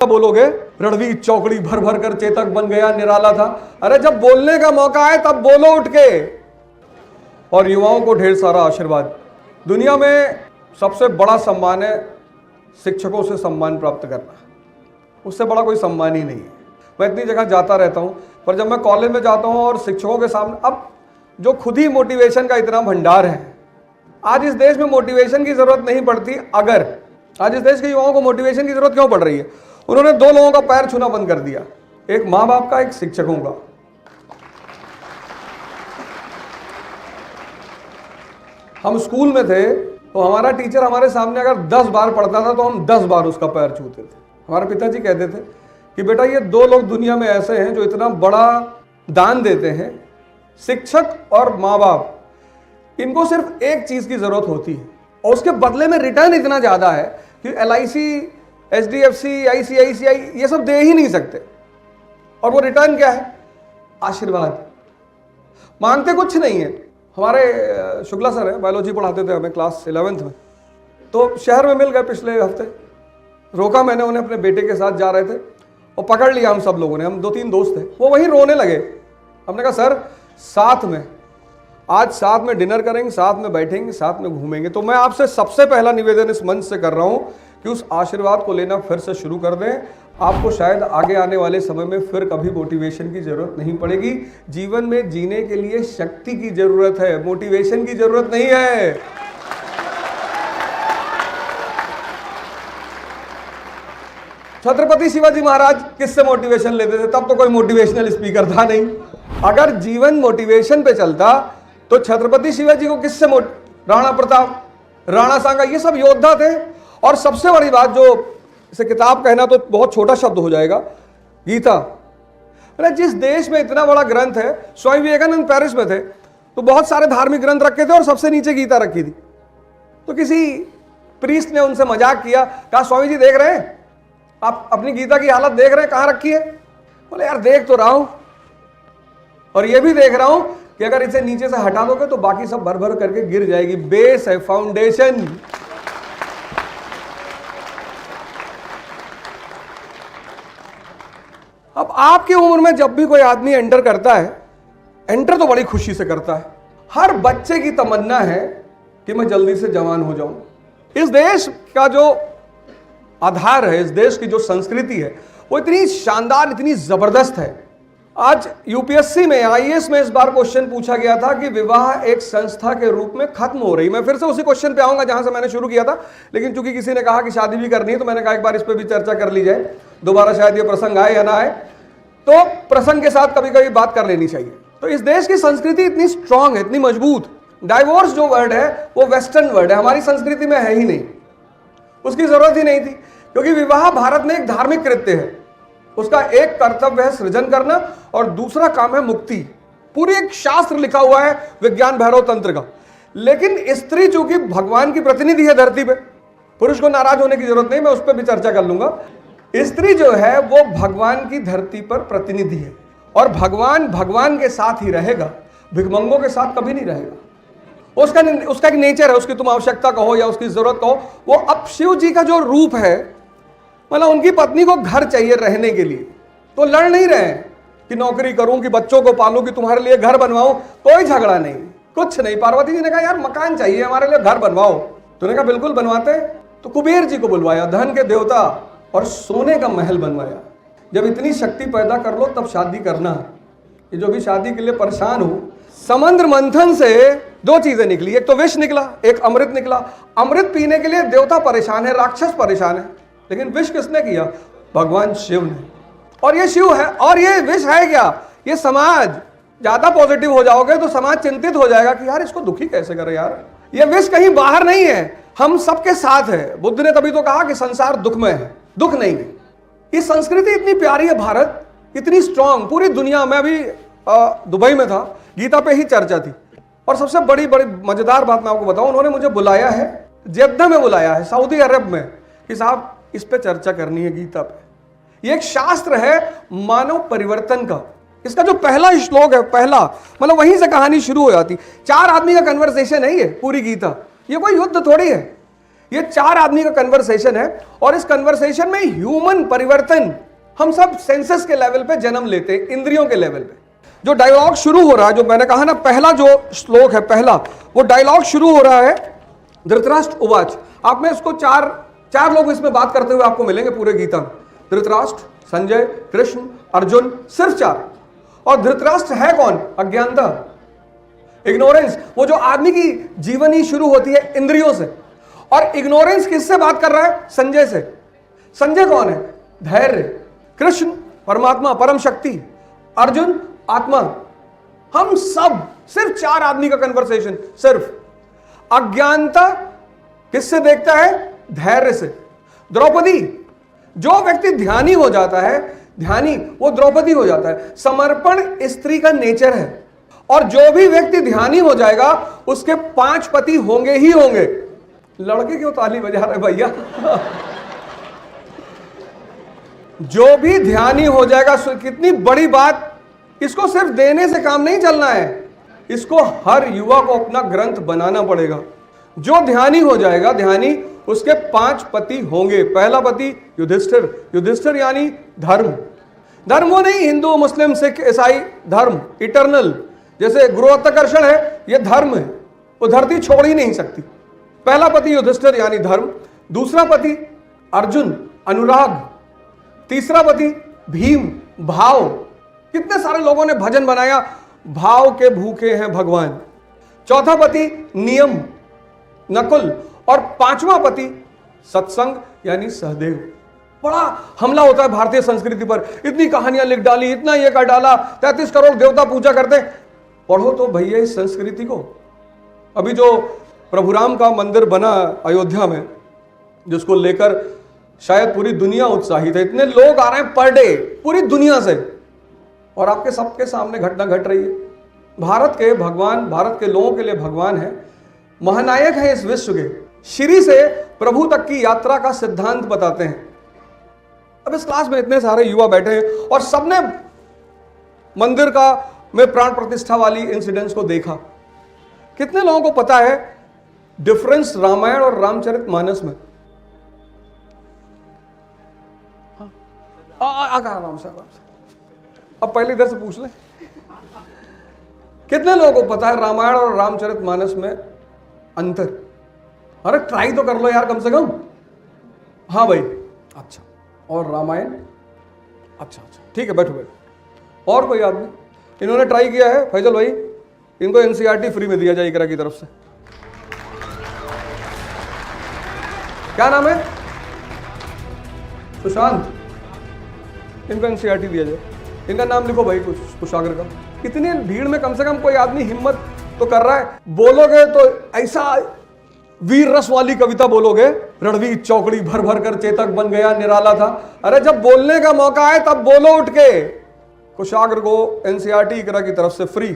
बोलोगे रणवीर चौकड़ी भर भर कर चेतक बन गया, निराला था। अरे जब बोलने का मौका आए तब बोलो उठ के। और युवाओं को ढेर सारा आशीर्वाद। दुनिया में सबसे बड़ा सम्मान है शिक्षकों से सम्मान प्राप्त करना, उससे बड़ा कोई सम्मान ही नहीं है। मैं इतनी जगह जाता रहता हूं, पर जब मैं कॉलेज में जाता हूं और शिक्षकों के सामने, अब जो खुद ही मोटिवेशन का इतना भंडार है, आज इस देश में मोटिवेशन की जरूरत नहीं पड़ती। अगर आज इस देश के युवाओं को मोटिवेशन की जरूरत क्यों पड़ रही है? उन्होंने दो लोगों का पैर छूना बंद कर दिया, एक माँ बाप का, एक शिक्षकों का। हम स्कूल में थे तो हमारा टीचर हमारे सामने अगर 10 बार पढ़ता था तो हम 10 बार उसका पैर छूते थे। हमारे पिताजी कहते थे कि बेटा ये दो लोग दुनिया में ऐसे हैं जो इतना बड़ा दान देते हैं, शिक्षक और माँ बाप। इनको सिर्फ एक चीज की जरूरत होती है और उसके बदले में रिटर्न इतना ज्यादा है कि LIC, HDFC, ICICI ये सब दे ही नहीं सकते। और वो रिटर्न क्या है? आशीर्वाद। मांगते कुछ नहीं है। हमारे शुक्ला सर है, बायोलॉजी पढ़ाते थे हमें क्लास 11th में, तो शहर में मिल गए पिछले हफ्ते। रोका मैंने उन्हें, अपने बेटे के साथ जा रहे थे और पकड़ लिया हम सब लोगों ने। हम 2-3 दोस्त थे, वो वहीं रोने लगे। हमने कहा सर साथ में आज साथ में डिनर करेंगे, साथ में बैठेंगे, साथ में घूमेंगे। तो मैं आपसे सबसे पहला निवेदन इस मंच से कर रहा हूं कि उस आशीर्वाद को लेना फिर से शुरू कर दें। आपको शायद आगे आने वाले समय में फिर कभी मोटिवेशन की जरूरत नहीं पड़ेगी। जीवन में जीने के लिए शक्ति की जरूरत है, मोटिवेशन की जरूरत नहीं है। छत्रपति शिवाजी महाराज किससे मोटिवेशन लेते थे? तब तो कोई मोटिवेशनल स्पीकर था नहीं। अगर जीवन मोटिवेशन पे चलता तो छत्रपति शिवाजी को किससे राणा प्रताप, राणा सांगा, ये सब योद्धा थे। और सबसे बड़ी बात, जो इसे किताब कहना तो बहुत छोटा शब्द हो जाएगा, गीता। अरे जिस देश में इतना बड़ा ग्रंथ है, स्वामी विवेकानंद पेरिस में थे तो बहुत सारे धार्मिक ग्रंथ रखे थे और सबसे नीचे गीता रखी थी। तो किसी प्रीस्ट ने उनसे मजाक किया, कहा स्वामी जी देख रहे हैं आप अपनी गीता की हालत देख रहे हैं, कहां रखी है? बोले यार देख तो रहा हूं, और ये भी देख रहा हूं कि अगर इसे नीचे से हटा दोगे तो बाकी सब भर भर करके गिर जाएगी। बेस है, फाउंडेशन। अब आपकी उम्र में जब भी कोई आदमी एंटर करता है, एंटर तो बड़ी खुशी से करता है। हर बच्चे की तमन्ना है कि मैं जल्दी से जवान हो जाऊं। इस देश का जो आधार है, इस देश की जो संस्कृति है, वो इतनी शानदार, इतनी जबरदस्त है। आज UPSC में, IAS में इस बार क्वेश्चन पूछा गया था कि विवाह एक संस्था के रूप में खत्म हो रही। मैं फिर से उसी क्वेश्चन पे आऊंगा जहां से मैंने शुरू किया था, लेकिन चूंकि किसी ने कहा कि शादी भी करनी है तो मैंने कहा एक बार इस पे भी चर्चा कर ली जाए। दोबारा शायद ये प्रसंग आए या ना आए, तो प्रसंग के साथ कभी कभी बात कर लेनी चाहिए। तो इस देश की संस्कृति इतनी स्ट्रांग है, इतनी मजबूत। डाइवोर्स जो वर्ड है वो वेस्टर्न वर्ड है, हमारी संस्कृति में है ही नहीं, उसकी जरूरत ही नहीं थी। क्योंकि विवाह भारत में एक धार्मिक कृत्य है, उसका एक कर्तव्य है सृजन करना और दूसरा काम है मुक्ति। पूरी एक शास्त्र लिखा हुआ है विज्ञान भैरव तंत्र का। लेकिन स्त्री चूंकि भगवान की प्रतिनिधि है धरती पे, पुरुष को नाराज होने की जरूरत नहीं, मैं उस पर भी चर्चा कर लूंगा। स्त्री जो है वो भगवान की धरती पर प्रतिनिधि है और भगवान के साथ ही रहेगा, भिखमंगों के साथ कभी नहीं रहेगा। उसका एक नेचर है, उसकी तुम आवश्यकता कहो या उसकी जरूरत कहो। वो अब शिव जी का जो रूप है, मतलब उनकी पत्नी को घर चाहिए रहने के लिए, तो लड़ नहीं रहे हैं कि नौकरी करूं, कि बच्चों को पालूं, कि तुम्हारे लिए घर बनवाऊं। कोई झगड़ा नहीं, कुछ नहीं। पार्वती जी ने कहा यार मकान चाहिए हमारे लिए, घर बनवाओ। तूने कहा बिल्कुल बनवाते। तो कुबेर जी को बुलवाया, धन के देवता, और सोने का महल बनवाया। जब इतनी शक्ति पैदा कर लो तब शादी करना। ये जो भी शादी के लिए परेशान हो, समुद्र मंथन से 2 चीजें निकली, एक तो विष निकला, एक अमृत निकला। अमृत पीने के लिए देवता परेशान है, राक्षस परेशान है, लेकिन विष किसने किया? भगवान शिव ने। और ये शिव है और ये विष है क्या? ये समाज। ज्यादा पॉजिटिव हो जाओगे तो समाज चिंतित हो जाएगा कि यार इसको दुखी कैसे करे यार। ये विष कहीं बाहर नहीं है, हम सबके साथ है। बुद्ध ने तभी तो कहा कि संसार दुखमय है, दुख नहीं है। ये संस्कृति इतनी प्यारी है, भारत इतनी स्ट्रांग, पूरी दुनिया में। अभी दुबई में था, गीता पे ही चर्चा थी। और सबसे बड़ी मजेदार बात मैं आपको बताऊं, उन्होंने मुझे बुलाया है, जेद्दा में बुलाया है, सऊदी अरब में, कि साहब इस पे चर्चा करनी है गीता पे। ये एक शास्त्र है मानव परिवर्तन का। इसका जो पहला श्लोक है, पहला मतलब वहीं से कहानी शुरू हो जाती। 4 आदमी का कन्वर्सेशन है ये पूरी गीता। ये कोई युद्ध थोड़ी है, ये 4 आदमी का कन्वर्सेशन है और इस कन्वर्सेशन में ह्यूमन परिवर्तन, हम सब सेंसस के लेवल पे जन्म लेते हैं, इंद्रियों के लेवल पे। जो डायलॉग शुरू हो रहा है, जो मैंने कहा ना पहला जो श्लोक है, पहला वो डायलॉग शुरू हो रहा है धृतराष्ट्र उवाच। आप में इसको चार लोग इसमें बात करते हुए आपको मिलेंगे पूरे गीता में। धृतराष्ट्र, संजय, कृष्ण, अर्जुन, सिर्फ 4। और धृतराष्ट्र है कौन? अज्ञानता, इग्नोरेंस। वो जो आदमी की जीवनी शुरू होती है इंद्रियों से, और इग्नोरेंस किससे बात कर रहा है? संजय से। संजय कौन है? धैर्य। कृष्ण परमात्मा, परम शक्ति। अर्जुन आत्मा। हम सब सिर्फ 4 आदमी का कन्वर्सेशन। सिर्फ अज्ञानता किससे देखता है? धैर्य से। द्रौपदी, जो व्यक्ति ध्यानी हो जाता है, ध्यानी, वो द्रौपदी हो जाता है। समर्पण स्त्री का नेचर है, और जो भी व्यक्ति ध्यानी हो जाएगा उसके 5 पति होंगे ही होंगे। लड़के क्यों ताली बजा रहे भैया? जो भी ध्यानी हो जाएगा, कितनी बड़ी बात। इसको सिर्फ देने से काम नहीं चलना है, इसको हर युवा को अपना ग्रंथ बनाना पड़ेगा। जो ध्यानी हो जाएगा, ध्यानी, उसके 5 पति होंगे। पहला पति युधिष्ठिर। युधिष्ठिर यानी धर्म। धर्म वो नहीं हिंदू, मुस्लिम, सिख, ईसाई धर्म, इटर्नल। जैसे गुरुत्वाकर्षण है, ये धर्म है, वो धरती छोड़ ही नहीं सकती। पहला पति युधिष्ठिर यानी धर्म। दूसरा पति अर्जुन, अनुराग। तीसरा पति भीम, भाव। कितने सारे लोगों ने भजन बनाया, भाव के भूखे हैं भगवान। चौथा पति नियम, नकुल। और 5वां पति सत्संग यानी सहदेव। बड़ा हमला होता है भारतीय संस्कृति पर, इतनी कहानियां लिख डाली, इतना ये कर डाला, 33 करोड़ देवता पूजा करते। पढ़ो तो भैया इस संस्कृति को। अभी जो प्रभु राम का मंदिर बना अयोध्या में, जिसको लेकर शायद पूरी दुनिया उत्साहित है, इतने लोग आ रहे हैं पर डे पूरी दुनिया से, और आपके सबके सामने घटना घट रही है। भारत के भगवान, भारत के लोगों के लिए भगवान है, महानायक है इस विश्व के। श्री से प्रभु तक की यात्रा का सिद्धांत बताते हैं। अब इस क्लास में इतने सारे युवा बैठे हैं और सबने मंदिर का में प्राण प्रतिष्ठा वाली इंसिडेंट्स को देखा। कितने लोगों को पता है डिफरेंस रामायण और रामचरितमानस में? आराम से। अब पहले इधर से पूछ ले, कितने लोगों को पता है रामायण और रामचरितमानस में अंतर? अरे ट्राई तो कर लो यार कम से कम। हाँ भाई, अच्छा। और रामायण? अच्छा, ठीक है, बैठो बैठो। और कोई आदमी? इन्होंने ट्राई किया है? फैजल भाई, इनको एनसीईआरटी फ्री में दिया जाए इकरा की तरफ से। क्या नाम है? सुशांत। इनको एनसीईआरटी दिया जाए। इनका नाम लिखो भाई, कुशागर का। इतनी भीड़ में कम से कम कोई आदमी हिम्मत तो कर रहा है। बोलोगे तो ऐसा वीर रस वाली कविता बोलोगे, रणवीर चौकड़ी भर भर कर चेतक बन गया, निराला था। अरे जब बोलने का मौका आए तब बोलो उठ के। कुशागर को एनसीईआरटी इकरा की तरफ से फ्री।